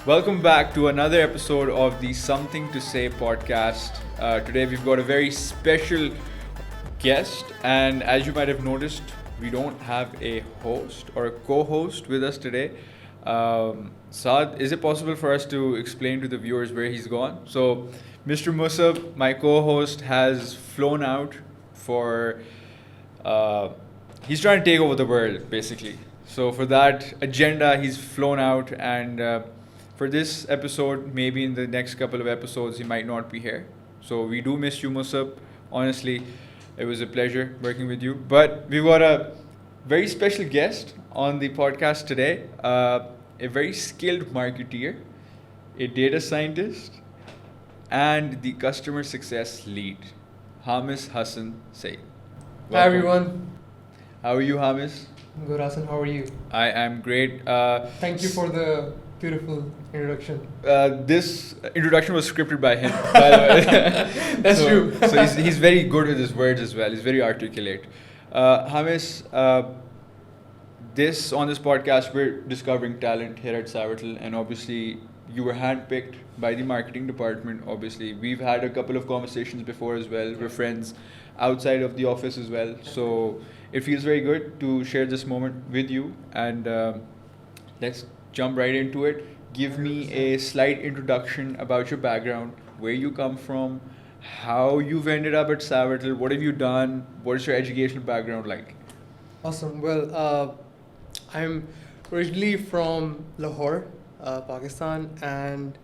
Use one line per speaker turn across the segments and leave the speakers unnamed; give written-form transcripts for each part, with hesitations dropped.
Welcome back to another episode of the Something to Say podcast. Today we've got a very special guest, and as you might have noticed, we don't have a host or a co-host with us today. Saad, is it possible for us to explain to the viewers where he's gone? So, Mr. Musab, my co-host, has flown out for. He's trying to take over the world, basically. So for that agenda, he's flown out, and for this episode, maybe in the next couple of episodes, he might not be here. So we do miss you, Musab. Honestly, it was a pleasure working with you. But we've got a very special guest on the podcast today, a very skilled marketeer, a data scientist, and the customer success lead, Hamis Hassan Saeed.
Hi everyone.
How are you, Hamis?
I'm good, Hassan. How are you?
I am great.
Thank you for the beautiful introduction.
This introduction was scripted by him, by the way.
That's true.
So he's very good with his words as well. He's very articulate. Hamis, on this podcast, we're discovering talent here at Savvital, and obviously you were handpicked by the marketing department. Obviously, we've had a couple of conversations before as well. We're friends outside of the office as well. So it feels very good to share this moment with you, and let's jump right into it. Give me a slight introduction about your background, where you come from, how you've ended up at Savvital, what have you done, what is your educational background like?
Awesome. Well, I'm originally from Lahore, Pakistan, and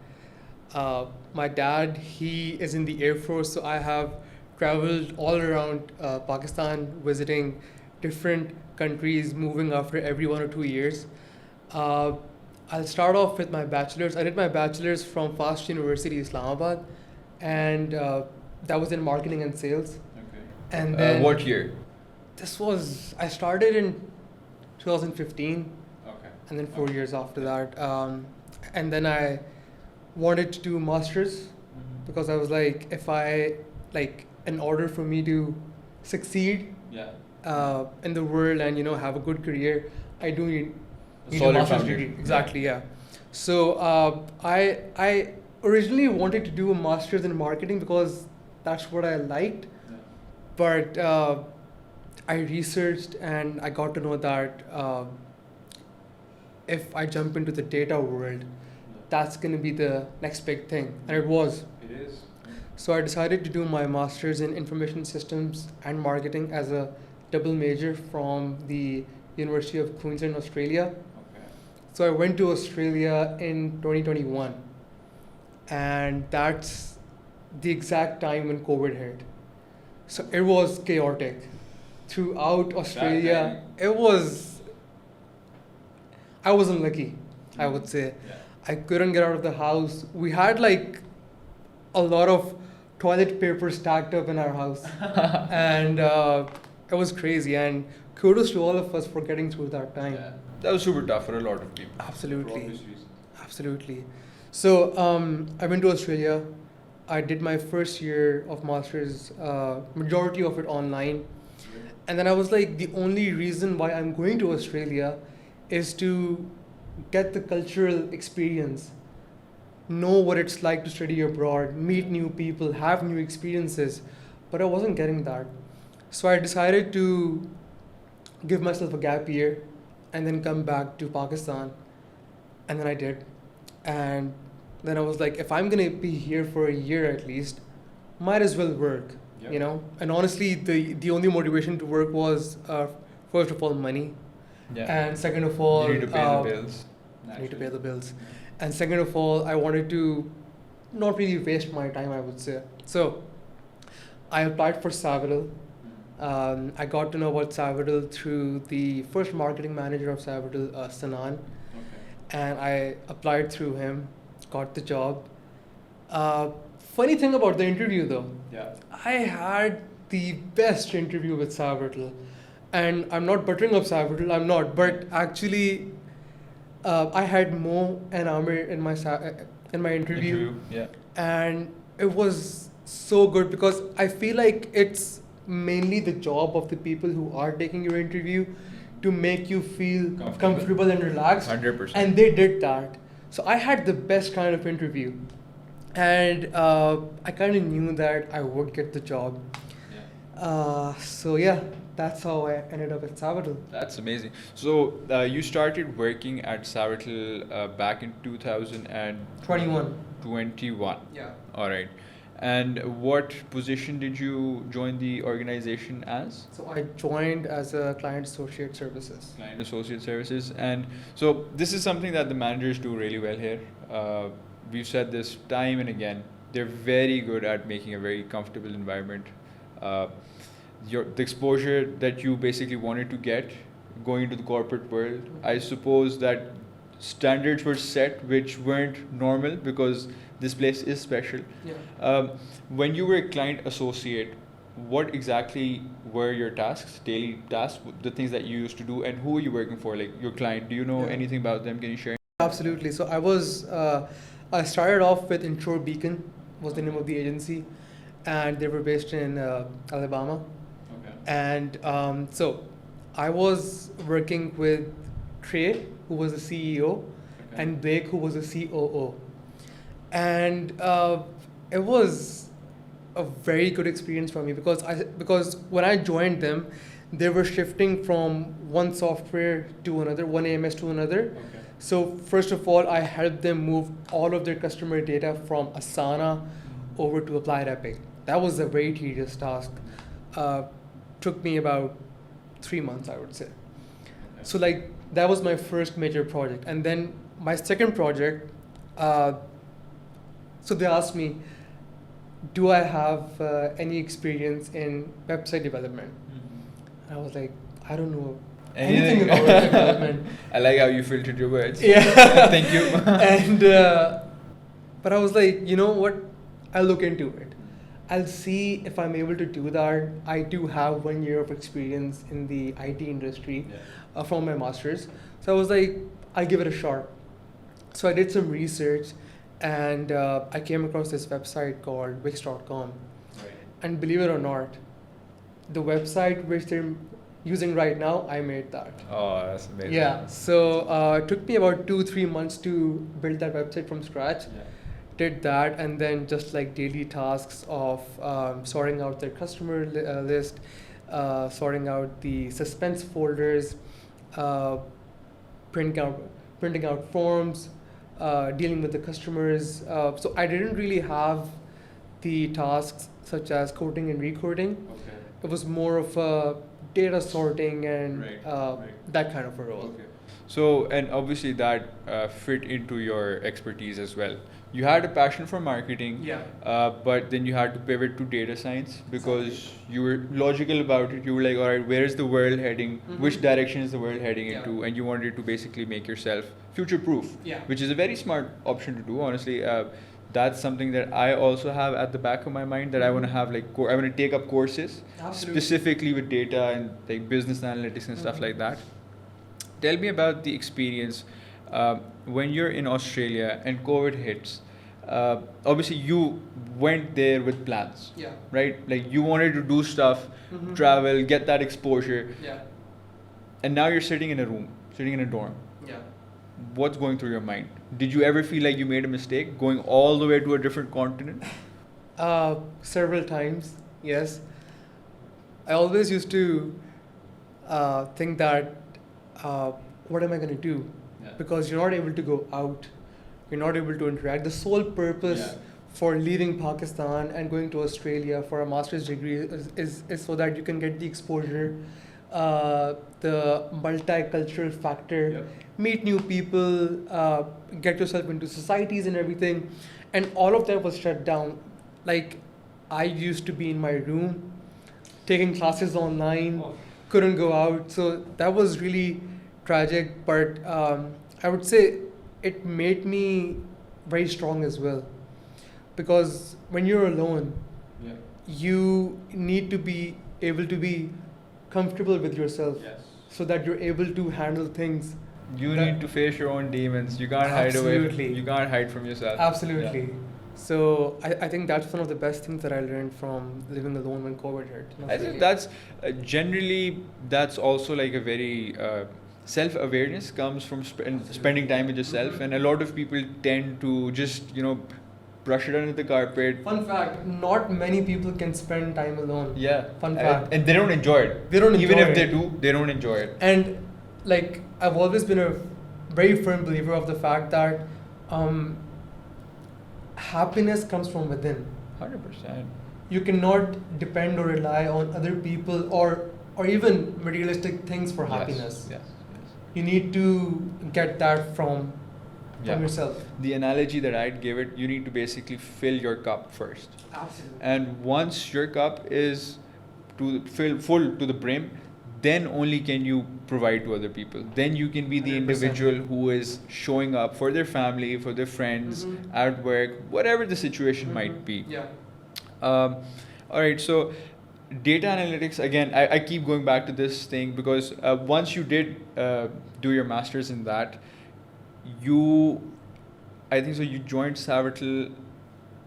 my dad, he is in the Air Force, so I have traveled all around Pakistan, visiting different countries, moving after every 1 or 2 years. I'll start off with my bachelor's. I did my bachelor's from FAST University, Islamabad, and that was in marketing and sales.
Okay.
And then
What year?
I started in 2015,
Okay.
and then 4 years after that. And then I wanted to do master's because I was like, in order for me to succeed
Yeah.
in the world and have a good career, I do need a
Solid
master's
foundation.
degree. Exactly, yeah. So I originally wanted to do a master's in marketing because that's what I liked.
Yeah.
But I researched and I got to know that if I jump into the data world, that's going to be the next big thing. And it was.
It is.
So I decided to do my master's in information systems and marketing as a double major from the University of Queensland, Australia.
Okay.
So I went to Australia in 2021, and that's the exact time when COVID hit. So it was chaotic throughout Australia. I wasn't lucky, I would say.
Yeah.
I couldn't get out of the house. We had like a lot of toilet paper stacked up in our house, and it was crazy. And kudos to all of us for getting through that time.
Yeah. That was super tough for a lot of people. For
Absolutely.
obvious reasons.
Absolutely. So I went to Australia. I did my first year of master's, majority of it online. And then I was like, the only reason why I'm going to Australia is to get the cultural experience, know what it's like to study abroad, meet new people, have new experiences. But I wasn't getting that. So I decided to give myself a gap year and then come back to Pakistan. And then I did. And then I was like, if I'm going to be here for a year at least, might as well work,
Yep.
And honestly, the only motivation to work was, first of all, money.
Yeah.
And second of all,
you need to pay the bills.
I need to pay the bills. And second of all, I wanted to not really waste my time, I would say. So I applied for Savvital. I got to know about Savvital through the first marketing manager of Savvital, Sanan.
Okay.
And I applied through him, got the job. Funny thing about the interview though,
Yeah.
I had the best interview with Savvital. And I'm not buttering up Savvital, I'm not. But actually, I had Mo and Amir in my interview.
Yeah.
And it was so good because I feel like it's mainly the job of the people who are taking your interview to make you feel comfortable and relaxed.
100%.
And they did that. So I had the best kind of interview, and I kind of knew that I would get the job. So yeah, that's how I ended up at Savvital.
That's amazing. So you started working at Savvital back in 2021.
21. Yeah.
All right. And what position did you join the organization as?
So I joined as a client associate services.
Client associate services. And so this is something that the managers do really well here. We've said this time and again. They're very good at making a very comfortable environment. The exposure that you basically wanted to get going into the corporate world, I suppose that standards were set which weren't normal because this place is special.
Yeah.
When you were a client associate, what exactly were your tasks, daily tasks, the things that you used to do, and who were you working for, like your client? Do you know anything about them? Can you share?
Absolutely. So I started off with Intro Beacon, was the name of the agency, and they were based in Alabama.
Okay.
And so I was working with Trey, who was the CEO, and Blake, who was the COO. And it was a very good experience for me because when I joined them, they were shifting from one software to another, one AMS to another.
Okay.
So first of all, I helped them move all of their customer data from Asana over to Applied Epic. That was a very tedious task. Took me about 3 months, I would say.
Okay.
So like that was my first major project, and then my second project. So they asked me, do I have any experience in website development? And I was like, I don't know anything about web development.
I like how you filtered your words.
Yeah.
Thank you.
And but I was like, you know what? I'll look into it. I'll see if I'm able to do that. I do have 1 year of experience in the IT industry from my master's. So I was like, I'll give it a shot. So I did some research, and I came across this website called Wix.com.
Right.
And believe it or not, the website which they're using right now, I made that.
Oh, that's amazing.
Yeah. So it took me about 2-3 months to build that website from scratch.
Yeah.
Did that, and then just like daily tasks of sorting out their customer list, sorting out the suspense folders, printing out forms, dealing with the customers. So I didn't really have the tasks such as coding and recoding.
Okay.
It was more of a data sorting and
Right.
that kind of a role.
Okay. So, and obviously that fit into your expertise as well. You had a passion for marketing, but then you had to pivot to data science because you were logical about it. You were like, all right, where is the world heading?
Mhm.
Which direction is the world heading
Yeah.
into? And you wanted to basically make yourself future-proof,
Yeah.
which is a very smart option to do, honestly. That's something that I also have at the back of my mind that I want to have like I want to take up courses
Absolutely.
specifically with data and like business analytics and stuff like that. Tell me about the experience when you're in Australia and COVID hits. Obviously, you went there with plans,
Yeah.
right? Like you wanted to do stuff,
Mhm.
travel, get that exposure,
Yeah.
and now you're sitting in a room, sitting in a dorm.
Yeah.
What's going through your mind? Did you ever feel like you made a mistake going all the way to a different continent?
Several times, yes. I always used to think that what am I going to do?
Yeah.
Because you're not able to go out, you're not able to interact. The sole purpose for leaving Pakistan and going to Australia for a master's degree is so that you can get the exposure, the multicultural factor, meet new people, get yourself into societies and everything. And all of that was shut down. Like, I used to be in my room, taking classes online, couldn't go out. So that was really tragic, but I would say it made me very strong as well. Because when you're alone, you need to be able to be comfortable with yourself so that you're able to handle things.
You need to face your own demons. You can't hide away.
Absolutely.
You can't hide from yourself.
Absolutely. So I think that's one of the best things that I learned from living alone when COVID hit.
I think that's generally that's also like a very self-awareness comes from spending time with yourself, and a lot of people tend to just brush it under the carpet.
Fun fact, not many people can spend time alone.
Yeah.
Fun fact.
And they don't enjoy it.
They don't enjoy
Even if
it.
they do, they don't enjoy it.
And like, I've always been a very firm believer of the fact that happiness comes from within.
100%.
You cannot depend or rely on other people or even materialistic things for happiness.
Yes.
You need to get that from yourself.
The analogy that I'd give it, you need to basically fill your cup first.
Absolutely.
And once your cup is full to the brim, then only can you provide to other people. Then you can be the
100%.
individual who is showing up for their family, for their friends, at work, whatever the situation might be.
Yeah.
All right, so data analytics, again, I keep going back to this thing because once you did do your master's in that, I think so you joined Savvital,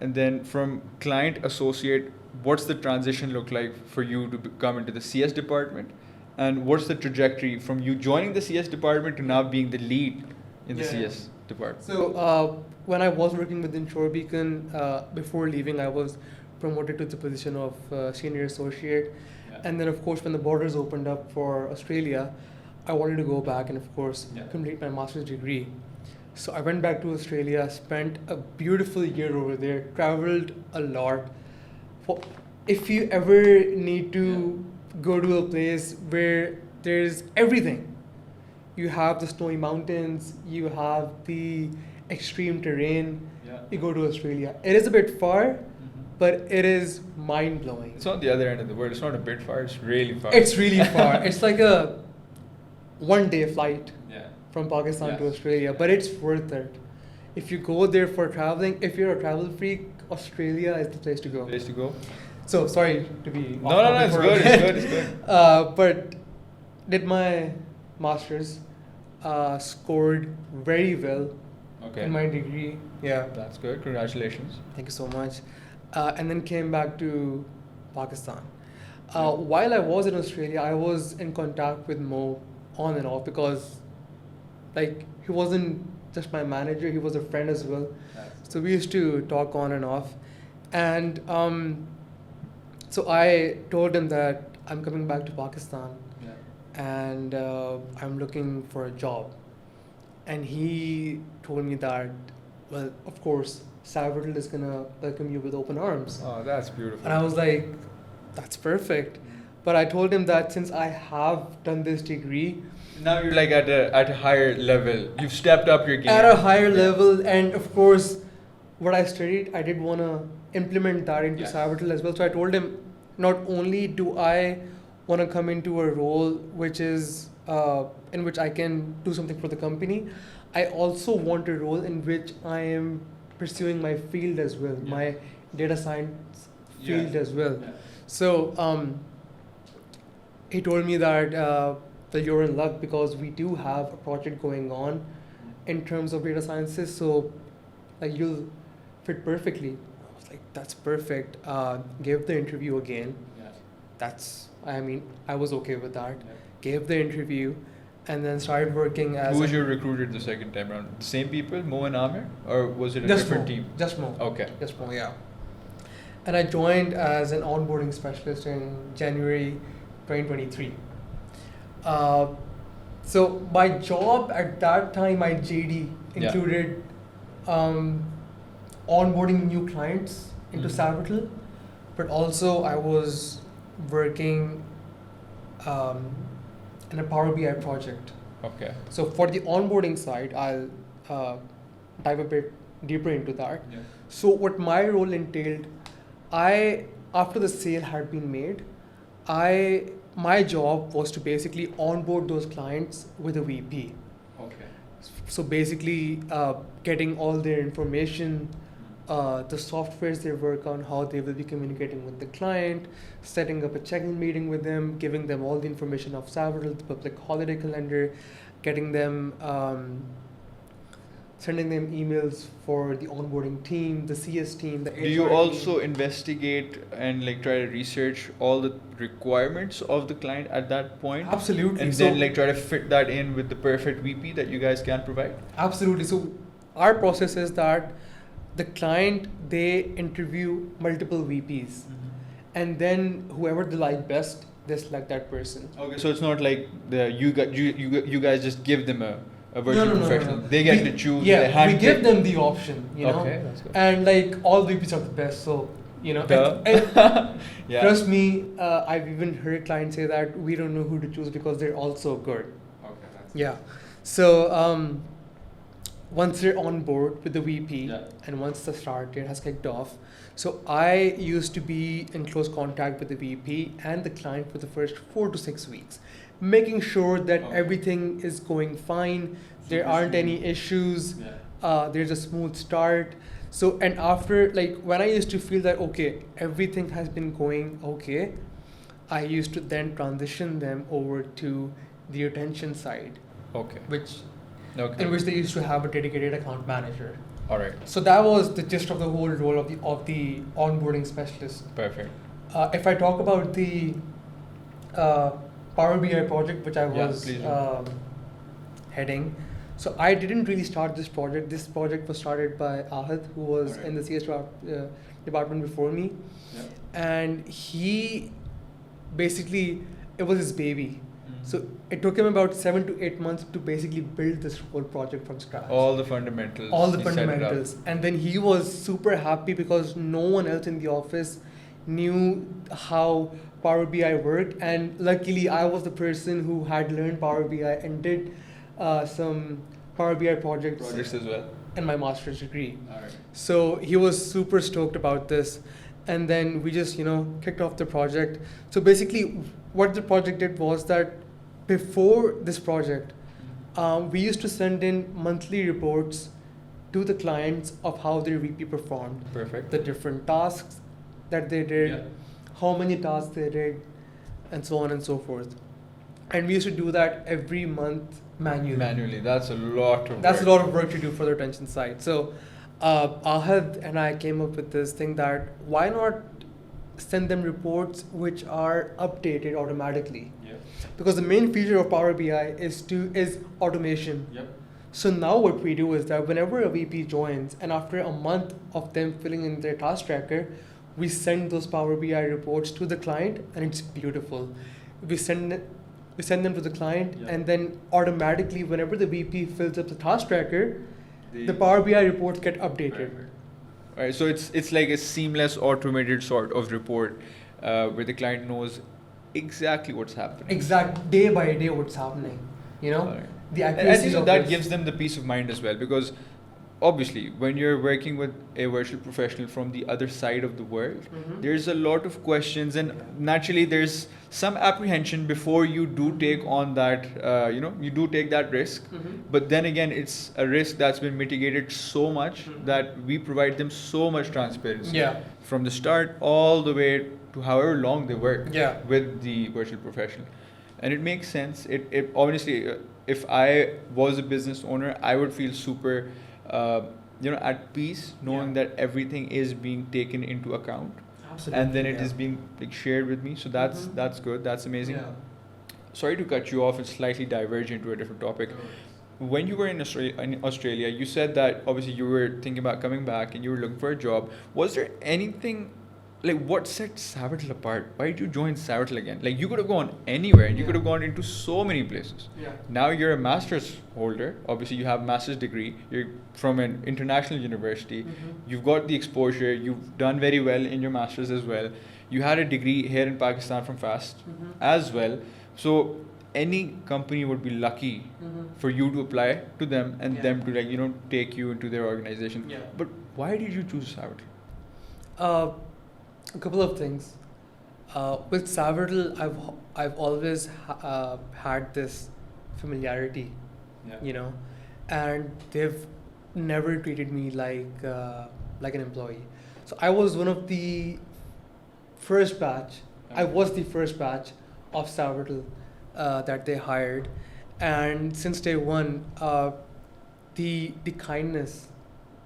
and then from client associate, what's the transition look like for you to come into the CS department? And what's the trajectory from you joining the CS department to now being the lead in the CS department?
So when I was working with InsureBeacon, before leaving, I was promoted to the position of senior associate.
Yeah.
And then, of course, when the borders opened up for Australia, I wanted to go back and, of course, complete my master's degree. So I went back to Australia, spent a beautiful year over there, traveled a lot. If you ever need to go to a place where there's everything, you have the snowy mountains, you have the extreme terrain, you go to Australia. It is a bit far, but it is mind-blowing.
It's on the other end of the world. It's not a bit far, it's really far.
It's really far. It's like a one-day flight from Pakistan to Australia, but it's worth it. If you go there for traveling, if you're a travel freak, Australia is the place to go. So, sorry to be off
No, it's good.
But did my master's, scored very well in my degree. Yeah.
That's good. Congratulations.
Thank you so much. And then came back to Pakistan. While I was in Australia, I was in contact with Mo on and off because, like, he wasn't just my manager, he was a friend as well.
Nice.
So we used to talk on and off. And so I told him that I'm coming back to Pakistan and I'm looking for a job. And he told me that, well, of course, Savvital is going to welcome you with open arms.
Oh, that's beautiful.
And I was like, that's perfect. But I told him that since I have done this degree,
now you're like at a higher level. You've stepped up your game.
At a higher level, and of course, what I studied, I did want to implement that into Savvital as well. So I told him, not only do I want to come into a role which is in which I can do something for the company, I also want a role in which I am pursuing my field as well, my data science field as well. Yeah. So he told me that well, you're in luck because we do have a project going on in terms of data sciences, so like you'll fit perfectly. I was like, that's perfect. Gave the interview again. I was okay with that. Gave the interview and then started working as...
Who was your recruiter the second time around? The same people, Mo and Amir? Or was it a different team?
Just Mo.
Okay.
Just Mo, yeah. And I joined as an onboarding specialist in January 2023. So my job at that time, my JD included onboarding new clients into Savvital, but also I was working in a Power BI project.
Okay.
So for the onboarding side, I'll dive a bit deeper into that. Yeah. So what my role entailed, after the sale had been made, my job was to basically onboard those clients with a VP.
Okay.
So basically getting all their information, the softwares they work on, how they will be communicating with the client, setting up a check-in meeting with them, giving them all the information of Savvital, the public holiday calendar, getting them sending them emails for the onboarding team, the CS team, the HR
Do you
team.
also investigate and like try to research all the requirements of the client at that point?
Absolutely.
And
So-
then like try to fit that in with the perfect VP that you guys can provide?
Absolutely. So our process is that the client, they interview multiple VPs, and then whoever they like best, they select that person.
Okay, so it's not like you guys just give them a virtual
No.
professional. They get to choose.
Yeah,
they
we
handpick.
give them the option, you know.
Okay, that's good.
And like all VPs are the best, so you know.
Duh. Yeah.
Trust me, I've even heard clients say that we don't know who to choose because they're all so good.
Okay, that's
Yeah. So once they're on board with the VP,
Yeah.
and once the start date has kicked off, so I used to be in close contact with the VP and the client for the first 4 to 6 weeks, making sure that
Okay.
everything is going fine, there
Super
aren't
smooth.
any issues,
Yeah.
there's a smooth start. So, and after, like, when I used to feel that, okay, everything has been going okay, I used to then transition them over to the retention side,
Okay.
in which they used to have a dedicated account manager.
All right.
So that was the gist of the whole role of the onboarding specialist.
Perfect.
If I talk about the Power BI project, which I
Yeah,
was
please do.
heading, so I didn't really start this project. This project was started by Ahad, who was
Alright.
in the CS department before me,
Yeah.
and he basically, it was his baby.
Mhm.
So it took him about 7 to 8 months to basically build this whole project from scratch.
All the fundamentals.
All the
he set it up.
fundamentals. And then he was super happy because no one else in the office knew how Power BI worked. And luckily, I was the person who had learned Power BI and did some Power BI projects
Projects as well.
in my master's degree.
All right.
So he was super stoked about this. And then we just, kicked off the project. So basically, what the project did was that before this project, we used to send in monthly reports to the clients of how their VP performed,
Perfect.
the different tasks that they did,
Yeah.
how many tasks they did, and so on and so forth. And we used to do that every month manually.
Manually, that's a lot of
That's
work.
a lot of work to do for the retention side. So Ahad and I came up with this thing that why not send them reports which are updated automatically?
Yeah.
Because the main feature of Power BI is automation.
Yep.
So now what we do is that whenever a VP joins and after a month of them filling in their task tracker, we send those Power BI reports to the client and it's beautiful. We send them to the client
Yeah.
and then automatically whenever the VP fills up the task tracker, the Power BI reports get updated.
Right, so it's like a seamless automated sort of report where the client knows exactly what's happening.
Exact day by day what's happening.
Alright.
The
And I
accuracy
think
of
that
this.
gives them the peace of mind as well, because obviously when you're working with a virtual professional from the other side of the world,
Mhm.
there's a lot of questions, and naturally there's some apprehension before you do take on that you do take that risk.
Mhm.
But then again, it's a risk that's been mitigated so much
Mhm.
that we provide them so much transparency
Yeah.
from the start all the way to however long they work
Yeah.
with the virtual professional. And it makes sense. It honestly, if I was a business owner, I would feel super at peace knowing
Yeah.
that everything is being taken into account,
Absolutely.
and then it
yeah.
is being like shared with me. So that's
Mhm.
that's good. That's amazing.
Yeah.
Sorry to cut you off and slightly diverge into a different topic. When you were in Australia, you said that obviously you were thinking about coming back and you were looking for a job. Was there anything, like what set Savvital apart? Why did you join Savvital again? Like you could have gone anywhere and you
Yeah.
could have gone into so many places.
Yeah.
Now you're a master's holder. Obviously you have a master's degree. You're from an international university.
Mhm.
You've got the exposure. You've done very well in your master's as well. You had a degree here in Pakistan from FAST
Mhm.
as well. So any company would be lucky
Mhm.
for you to apply to them and
Yeah.
them to take you into their organization.
Yeah.
But why did you choose Savvital?
A couple of things. With Savvital, I've always had this familiarity, and they've never treated me like an employee. So I was one of the first batch. I was the first batch of Savvital that they hired, and since day one, the kindness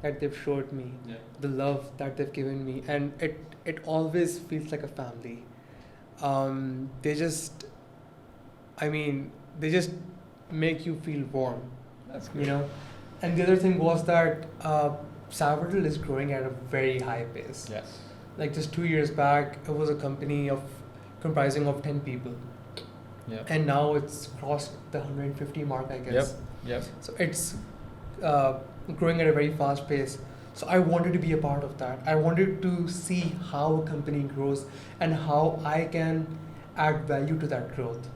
that they've showed me, the love that they've given me, and it always feels like a family. They just, I mean, they just make you feel warm,
That's
you
good.
know. And the other thing was that Savvital is growing at a very high pace.
Yes.
Like just 2 years back, it was a company of comprising of 10 people,
Yeah.
and now it's crossed the 150 mark, I guess.
Yep.
So it's growing at a very fast pace. So I wanted to be a part of that. I wanted to see how a company grows and how I can add value to that growth.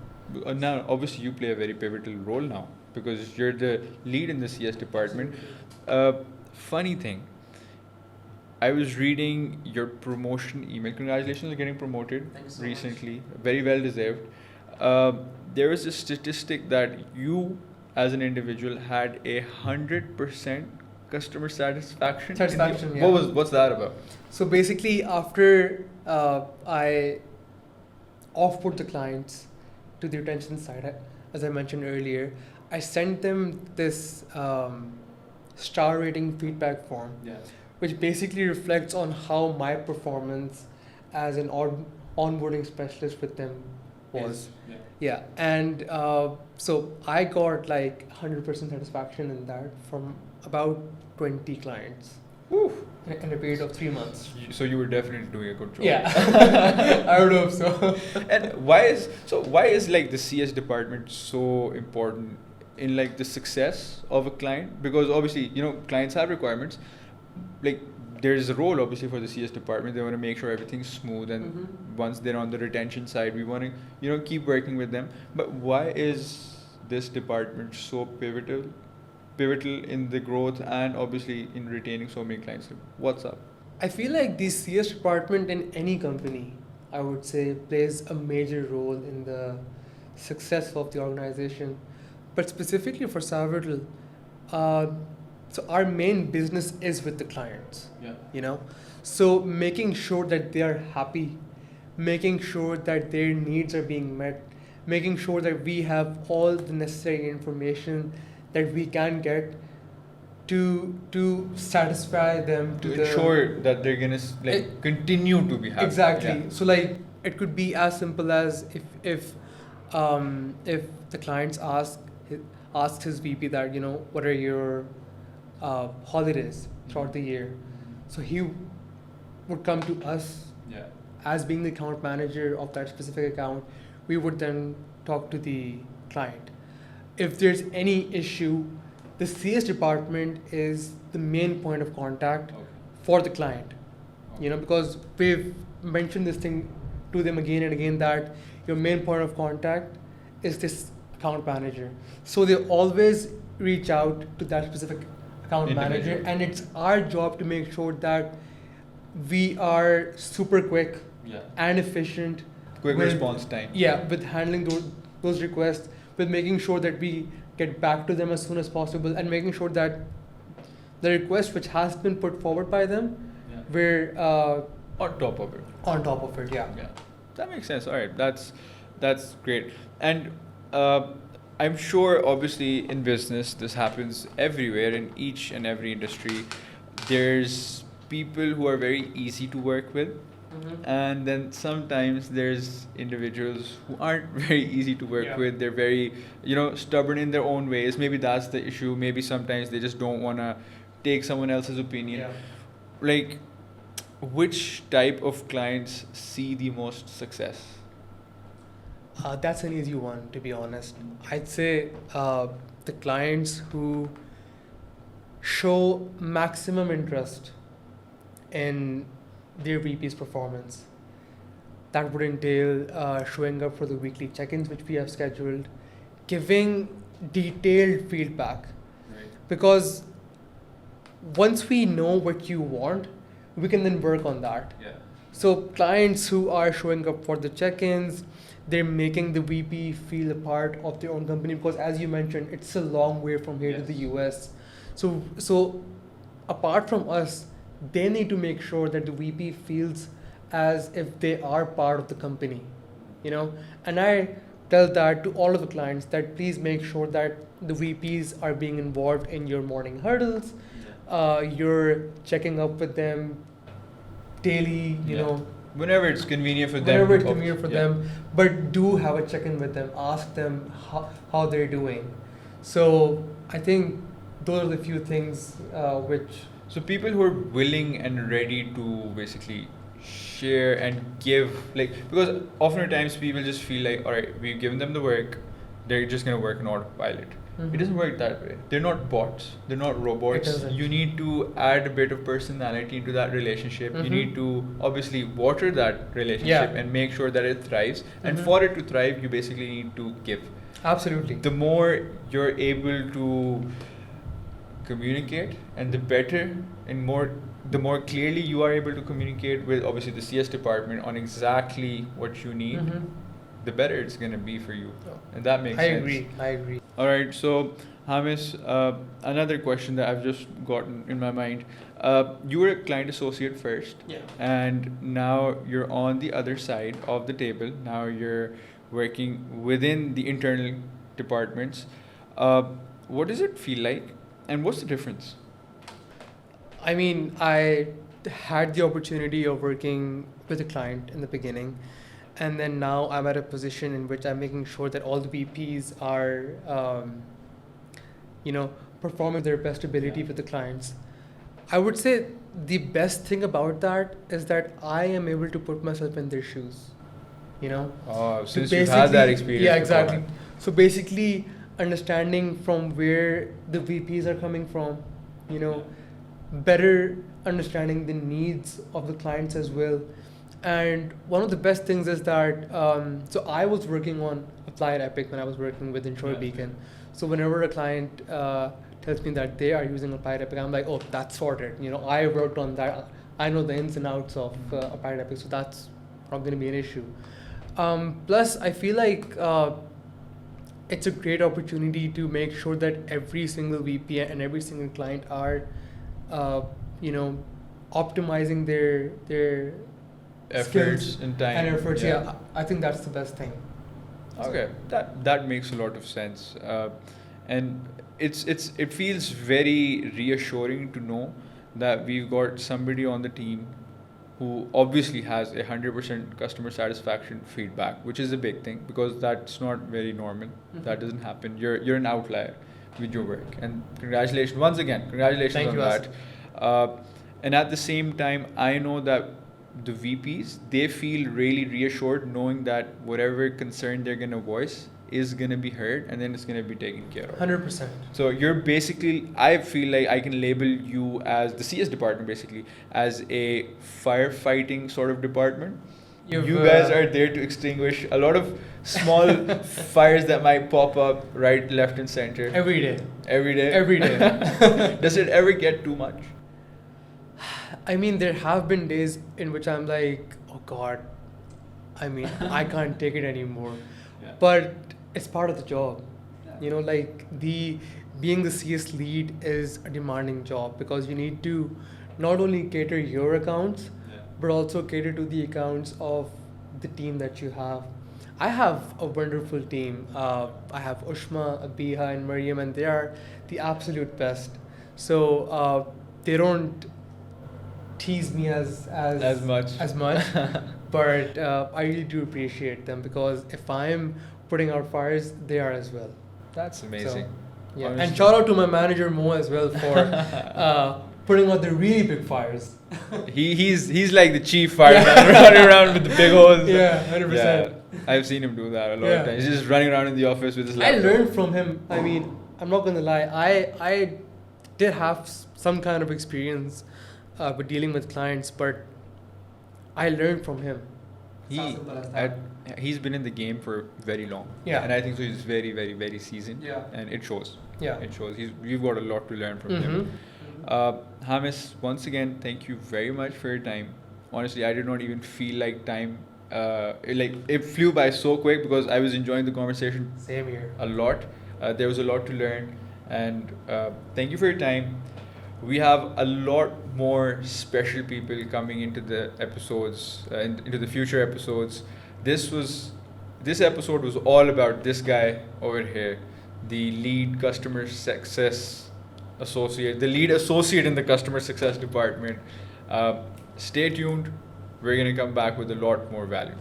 Now, obviously, you play a very pivotal role now because you're the lead in the CS department. Funny thing, I was reading your promotion email. Congratulations on getting promoted
Thank you so
recently. Very well deserved. There was a statistic that you, as an individual, had 100% customer satisfaction.
Satisfaction, yeah.
What's that about?
So basically, after I offboard the clients to the retention side, as I mentioned earlier, I sent them this star rating feedback form, which basically reflects on how my performance as an onboarding specialist with them was. Yeah, and so I got like 100% satisfaction in that from about 20 clients
Woo.
in a period of 3 months.
So you were definitely doing a good job.
Yeah, I would hope so.
And why is like the CS department so important in like the success of a client? Because obviously, clients have requirements. Like there's a role obviously for the CS department. They want to make sure everything's smooth, and once they're on the retention side, we want to keep working with them. But why is this department so pivotal in the growth and obviously in retaining so many clients? What's up?
I feel like the CS department in any company, I would say, plays a major role in the success of the organization. But specifically for Savvital, so our main business is with the clients. So making sure that they are happy, making sure that their needs are being met, making sure that we have all the necessary information that we can get to satisfy them,
To ensure that they're gonna continue to be happy.
Exactly.
Yeah.
So like it could be as simple as if the clients asks his VP that what are your holidays throughout the year, so he would come to us as being the account manager of that specific account. We would then talk to the client. If there's any issue, the CS department is the main point of contact for the client. Because we've mentioned this thing to them again and again that your main point of contact is this account manager. So they always reach out to that specific account manager, and it's our job to make sure that we are super quick and efficient.
Quick response time.
Yeah, with handling those requests, with making sure that we get back to them as soon as possible, and making sure that the request which has been put forward by them, we're
On top of it.
on top of it. Yeah.
That makes sense. All right, that's great. And I'm sure, obviously, in business, this happens everywhere in each and every industry. There's people who are very easy to work with, and then sometimes there's individuals who aren't very easy to work with. They're very, stubborn in their own ways. Maybe that's the issue. Maybe sometimes they just don't want to take someone else's opinion. Like, which type of clients see the most success?
That's an easy one, to be honest. I'd say the clients who show maximum interest in their VP's performance. That would entail showing up for the weekly check-ins, which we have scheduled, giving detailed feedback. Because once we know what you want, we can then work on that. So clients who are showing up for the check-ins, they're making the VP feel a part of their own company, because as you mentioned, it's a long way from here to the US. So apart from us, they need to make sure that the VP feels as if they are part of the company, And I tell that to all of the clients that please make sure that the VPs are being involved in your morning hurdles. You're checking up with them daily, you know.
Whenever it's convenient for them.
Whenever it's convenient for them, but do have a check-in with them. Ask them how they're doing. So I think those are the few things which.
So people who are willing and ready to basically share and give, like, because oftentimes people just feel like, all right, we've given them the work, they're just going to work on autopilot. It doesn't work that way. They're not bots. They're not robots. You need to add a bit of personality into that relationship. You need to obviously water that relationship and make sure that it thrives. And for it to thrive, you basically need to give.
Absolutely.
The more you're able to communicate, and the better and the more clearly you are able to communicate with obviously the CS department on exactly what you need, the better it's going to be for you. And that makes sense.
I agree.
All right, so Hamis, another question that I've just gotten in my mind. You were a client associate first, and now you're on the other side of the table. Now you're working within the internal departments. What does it feel like, and what's the difference?
I mean, I had the opportunity of working with a client in the beginning, and then now I'm at a position in which I'm making sure that all the VPs are, performing their best ability with the clients. I would say the best thing about that is that I am able to put myself in their shoes,
Since you've had that experience.
Yeah, exactly. So basically understanding from where the VPs are coming from, better understanding the needs of the clients as well. And one of the best things is that, so I was working on Applied Epic when I was working with Insure Beacon. So whenever a client tells me that they are using Applied Epic, I'm like, oh, that's sorted. I worked on that. I know the ins and outs of Applied Epic, so that's not going to be an issue. Plus, I feel like it's a great opportunity to make sure that every single VP and every single client are, optimizing their
efforts and time.
And efforts, yeah. I think that's the best thing.
Okay, that makes a lot of sense, and it feels very reassuring to know that we've got somebody on the team who obviously has 100% customer satisfaction feedback, which is a big thing because that's not very normal. That doesn't happen. You're an outlier with your work, and congratulations once again. Congratulations on that. And at the same time, I know that the VPs, they feel really reassured knowing that whatever concern they're going to voice is going to be heard and then it's going to be taken care of.
100%.
So you're basically, I feel like I can label you as the CS department basically as a firefighting sort of department. You guys are there to extinguish a lot of small fires that might pop up right, left and center.
Every day.
Every day?
Every day.
Does it ever get too much?
I mean, there have been days in which I'm like, oh God, I mean, I can't take it anymore. Yeah. But it's part of the job. Yeah. Being the CS lead is a demanding job because you need to not only cater your accounts, but also cater to the accounts of the team that you have. I have a wonderful team. I have Ushma, Abiha, and Mariam, and they are the absolute best. So they don't tease me as much, but I really do appreciate them because if I'm putting out fires, they are as well.
That's amazing.
So, yeah, honestly. And shout out to my manager Mo as well for putting out the really big fires.
He's like the chief fireman running around with the big hose.
Yeah, 100%. Yeah,
I've seen him do that a lot of times. He's just running around in the office with his laptop.
I learned from him. I mean, I'm not gonna lie. I did have some kind of experience with dealing with clients, but I learned from him.
He's been in the game for very long.
Yeah.
And I think so he's very, very, very seasoned.
Yeah.
And it shows.
Yeah.
It shows. We've got a lot to learn from him. Hamis, once again, thank you very much for your time. Honestly, I did not even feel like time. It flew by so quick because I was enjoying the conversation.
Same here.
A lot. There was a lot to learn. And thank you for your time. We have a lot more special people coming into the episodes, into the future episodes. This was This episode was all about this guy over here, the lead customer success associate, the lead associate in the customer success department. Stay tuned. We're going to come back with a lot more value.